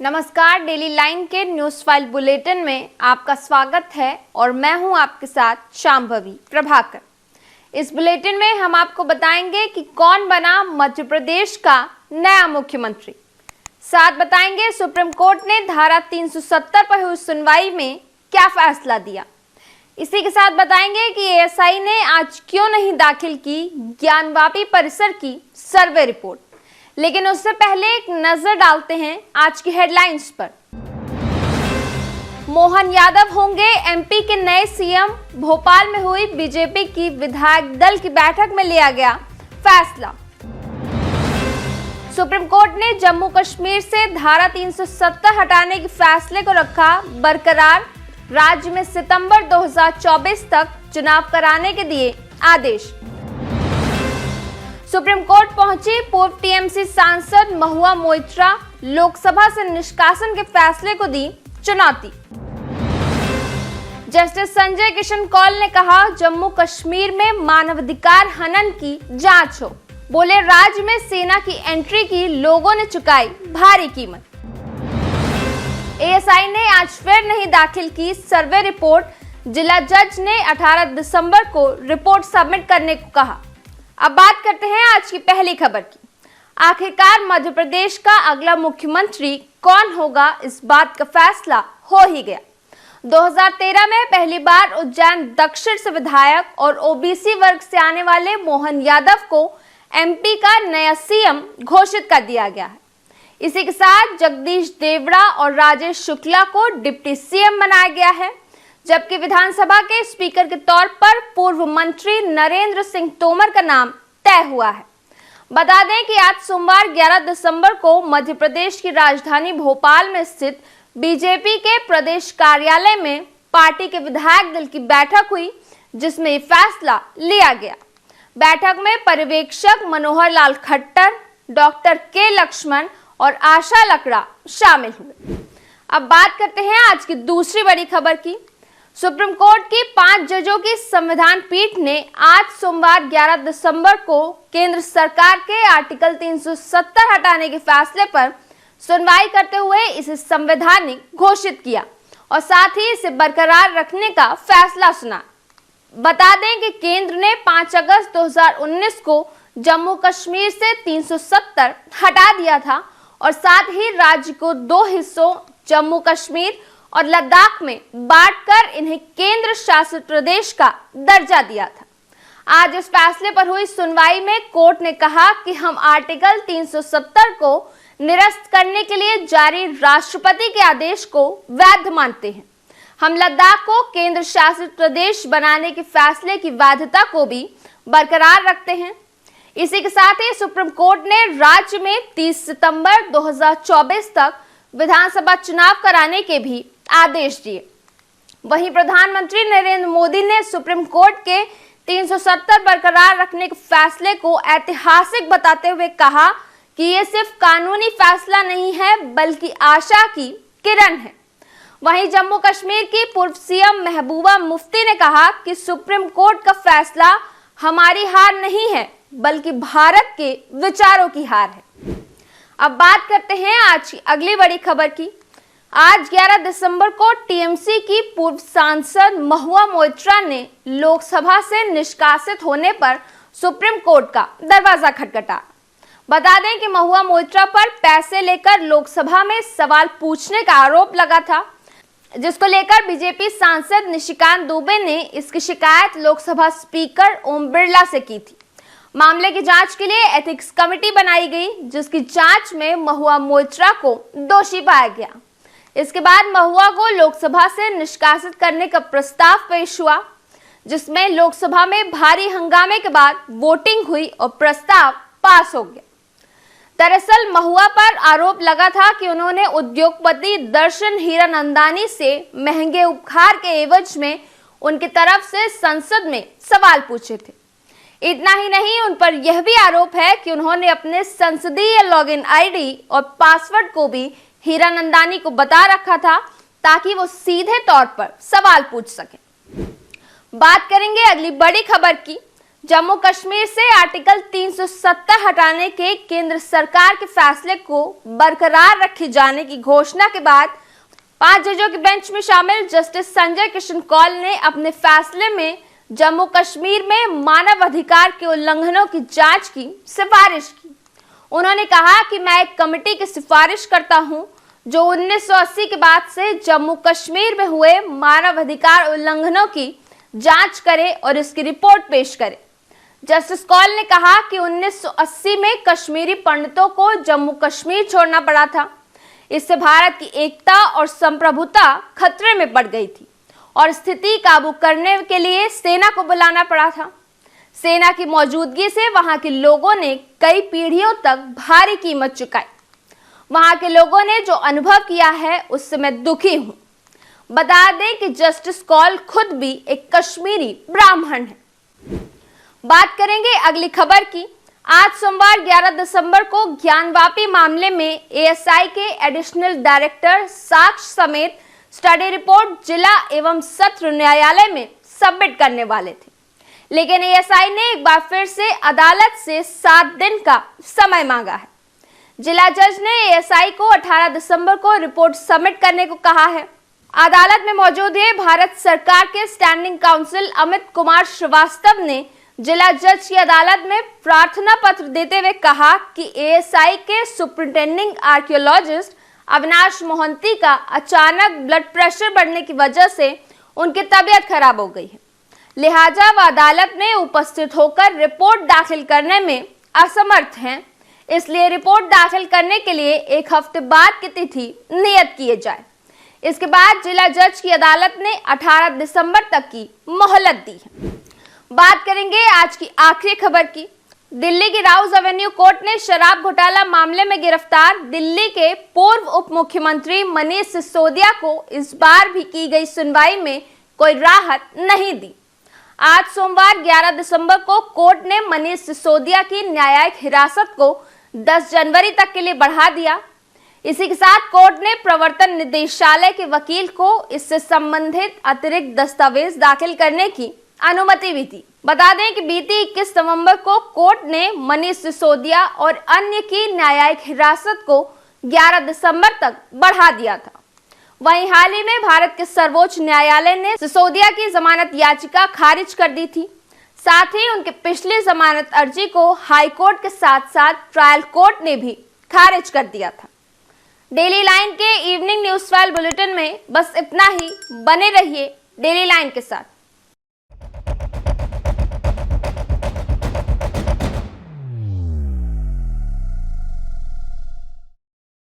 नमस्कार, daily line के news file bulletin में आपका स्वागत है और मैं हूं आपके साथ शांभवी प्रभाकर। इस बुलेटिन में हम आपको बताएंगे कि कौन बना मध्य प्रदेश का नया मुख्यमंत्री। साथ बताएंगे सुप्रीम कोर्ट ने धारा 370 पर हुई सुनवाई में क्या फैसला दिया। इसी के साथ बताएंगे कि एएसआई ने आज क्यों नहीं दाखिल की ज्ञानवापी परिसर की सर्वे रिपोर्ट। लेकिन उससे पहले एक नजर डालते हैं आज की हेडलाइंस पर। मोहन यादव होंगे एमपी के नए सीएम। भोपाल में हुई बीजेपी की विधायक दल की बैठक में लिया गया फैसला। सुप्रीम कोर्ट ने जम्मू कश्मीर से धारा 370 हटाने के फैसले को रखा बरकरार। राज्य में सितंबर 2024 तक चुनाव कराने के दिए आदेश। सुप्रीम कोर्ट पहुंची पूर्व टीएमसी सांसद महुआ मोइत्रा। लोकसभा से निष्कासन के फैसले को दी चुनौती। जस्टिस संजय किशन कौल ने कहा जम्मू कश्मीर में मानवाधिकार हनन की जांच हो। बोले राज्य में सेना की एंट्री की लोगों ने चुकाई भारी कीमत। एएसआई ने आज फिर नहीं दाखिल की सर्वे रिपोर्ट। जिला जज ने 18 दिसंबर को रिपोर्ट सबमिट करने को कहा। अब बात करते हैं आज की पहली खबर की। आखिरकार मध्य प्रदेश का अगला मुख्यमंत्री कौन होगा, इस बात का फैसला हो ही गया। 2013 में पहली बार उज्जैन दक्षिण से विधायक और ओबीसी वर्ग से आने वाले मोहन यादव को एमपी का नया सीएम घोषित कर दिया गया है। इसी के साथ जगदीश देवड़ा और राजेश शुक्ला को डिप्टी सीएम बनाया गया है, जबकि विधानसभा के स्पीकर के तौर पर पूर्व मंत्री नरेंद्र सिंह तोमर का नाम तय हुआ है। बता दें कि आज सोमवार 11 दिसंबर को मध्य प्रदेश की राजधानी भोपाल में स्थित बीजेपी के प्रदेश कार्यालय में पार्टी के विधायक दल की बैठक हुई, जिसमें ये फैसला लिया गया। बैठक में पर्यवेक्षक मनोहर लाल खट्टर, डॉक्टर के लक्ष्मण और आशा लकड़ा शामिल हुए। अब बात करते हैं आज की दूसरी बड़ी खबर की। सुप्रीम कोर्ट की 5 जजों की संविधान पीठ ने आज सोमवार 11 दिसंबर को केंद्र सरकार के आर्टिकल 370 हटाने के फैसले पर सुनवाई करते हुए इसे संवैधानिक घोषित किया और साथ ही इसे बरकरार रखने का फैसला सुना। बता दें कि केंद्र ने 5 अगस्त 2019 को जम्मू कश्मीर से 370 हटा दिया था और साथ ही राज्य को 2 हिस्सों जम्मू कश्मीर और लद्दाख में बांटकर इन्हें केंद्र शासित प्रदेश का दर्जा दिया था। आज इस फैसले पर हुई सुनवाई में कोर्ट ने कहा कि हम आर्टिकल 370 को निरस्त करने के लिए जारी राष्ट्रपति के आदेश को वैध मानते हैं। हम लद्दाख को केंद्र शासित प्रदेश बनाने के फैसले की वैधता को भी बरकरार रखते हैं। इसी के साथ ही सुप्रीम कोर्ट ने राज्य में 30 सितंबर 2024 तक विधानसभा चुनाव कराने के भी आदेश दिए। वहीं प्रधानमंत्री नरेंद्र मोदी ने सुप्रीम कोर्ट के 370 बरकरार रखने के फैसले को ऐतिहासिक बताते हुए कहा कि ये सिर्फ कानूनी फैसला नहीं है बल्कि आशा की किरण है। वहीं जम्मू कश्मीर की पूर्व सीएम महबूबा मुफ्ती ने कहा कि सुप्रीम कोर्ट का फैसला हमारी हार नहीं है बल्कि भारत के विचारों की हार है। अब बात करते हैं आज की अगली बड़ी खबर की। आज 11 दिसंबर को टीएमसी की पूर्व सांसद महुआ मोइत्रा ने लोकसभा से निष्कासित होने पर सुप्रीम कोर्ट का दरवाजा खटखटाया। बता दें कि महुआ मोइत्रा पर पैसे लेकर लोकसभा में सवाल पूछने का आरोप लगा था, जिसको लेकर बीजेपी सांसद निशिकांत दुबे ने इसकी शिकायत लोकसभा स्पीकर ओम बिरला से की थी। मामले की जांच के लिए एथिक्स कमेटी बनाई गई, जिसकी जांच में महुआ मोइत्रा को दोषी पाया गया। इसके बाद महुआ को लोकसभा से निष्कासित करने का प्रस्ताव पेश हुआ, जिसमें लोकसभा में भारी हंगामे के बाद वोटिंग हुई और प्रस्ताव पास हो गया। दरअसल महुआ पर आरोप लगा था कि उन्होंने उद्योगपति दर्शन हीरानंदानी से महंगे उपहार के एवज में उनकी तरफ से संसद में सवाल पूछे थे। इतना ही नहीं, उन पर यह भी आरोप है कि उन्होंने अपने संसदीय लॉगिन आईडी और पासवर्ड को भी हीरानंदानी को बता रखा था ताकि वो सीधे तौर पर सवाल पूछ सके। बात करेंगे अगली बड़ी खबर की। जम्मू कश्मीर से आर्टिकल 370 हटाने के केंद्र सरकार के फैसले को बरकरार रखे जाने की घोषणा के बाद 5 जजों की बेंच में शामिल जस्टिस संजय किशन कौल ने अपने फैसले में जम्मू कश्मीर में मानव अधिकार के उल्लंघनों की जांच की सिफारिश की। उन्होंने कहा कि मैं एक कमेटी की सिफारिश करता हूं जो 1980 के बाद से जम्मू कश्मीर में हुए मानव अधिकार उल्लंघनों की जांच करे और इसकी रिपोर्ट पेश करे। जस्टिस कौल ने कहा कि 1980 में कश्मीरी पंडितों को जम्मू कश्मीर छोड़ना पड़ा था। इससे भारत की एकता और संप्रभुता खतरे में पड़ गई थी और स्थिति काबू करने के लिए सेना को बुलाना पड़ा था। सेना की मौजूदगी से वहां के लोगों ने कई पीढ़ियों तक भारी कीमत चुकाई। वहां के लोगों ने जो अनुभव किया है उससे मैं दुखी हूं। बता दें कि जस्टिस कौल खुद भी एक कश्मीरी ब्राह्मण है। बात करेंगे अगली खबर की। आज सोमवार 11 दिसंबर को ज्ञानवापी मामले में एएसआई के एडिशनल डायरेक्टर साक्ष्य समेत स्टडी रिपोर्ट जिला एवं सत्र न्यायालय में सबमिट करने वाले थे, लेकिन एएसआई ने एक बार फिर से अदालत से 7 दिन का समय मांगा है। जिला जज ने एएसआई को 18 दिसंबर को रिपोर्ट सबमिट करने को कहा है। अदालत में मौजूद है भारत सरकार के स्टैंडिंग काउंसिल अमित कुमार श्रीवास्तव ने जिला जज की अदालत में प्रार्थना पत्र देते हुए कहा कि एएसआई के सुपरिटेंडिंग आर्कियोलॉजिस्ट अविनाश मोहंती का अचानक ब्लड प्रेशर बढ़ने की वजह से उनकी तबीयत खराब हो गई है, लिहाजा वह अदालत में उपस्थित होकर रिपोर्ट दाखिल करने में असमर्थ हैं। इसलिए रिपोर्ट दाखिल करने के लिए 1 हफ्ते बाद की तिथि नियत किए जाए। इसके बाद जिला जज की अदालत ने 18 दिसंबर तक की मोहलत दी है। बात करेंगे आज की आखिरी खबर की। दिल्ली की राउज एवेन्यू कोर्ट ने शराब घोटाला मामले में गिरफ्तार दिल्ली के पूर्व उप मुख्यमंत्री मनीष सिसोदिया को इस बार भी की गई सुनवाई में कोई राहत नहीं दी। आज सोमवार 11 दिसंबर को कोर्ट ने मनीष सिसोदिया की न्यायिक हिरासत को 10 जनवरी तक के लिए बढ़ा दिया। इसी के साथ कोर्ट ने प्रवर्तन निदेशालय के वकील को इससे संबंधित अतिरिक्त दस्तावेज दाखिल करने की अनुमति भी दी। बता दें कि बीती 21 नवंबर को कोर्ट ने मनीष सिसोदिया और अन्य की न्यायिक हिरासत को 11 दिसंबर तक बढ़ा दिया था। वहीं हाल ही में भारत के सर्वोच्च न्यायालय ने सिसोदिया की जमानत याचिका खारिज कर दी थी। साथ ही उनके पिछली जमानत अर्जी को हाई कोर्ट के साथ साथ ट्रायल कोर्ट ने भी खारिज कर दिया था। डेली लाइन के इवनिंग न्यूज फाइल बुलेटिन में बस इतना ही। बने रहिए डेली लाइन के साथ।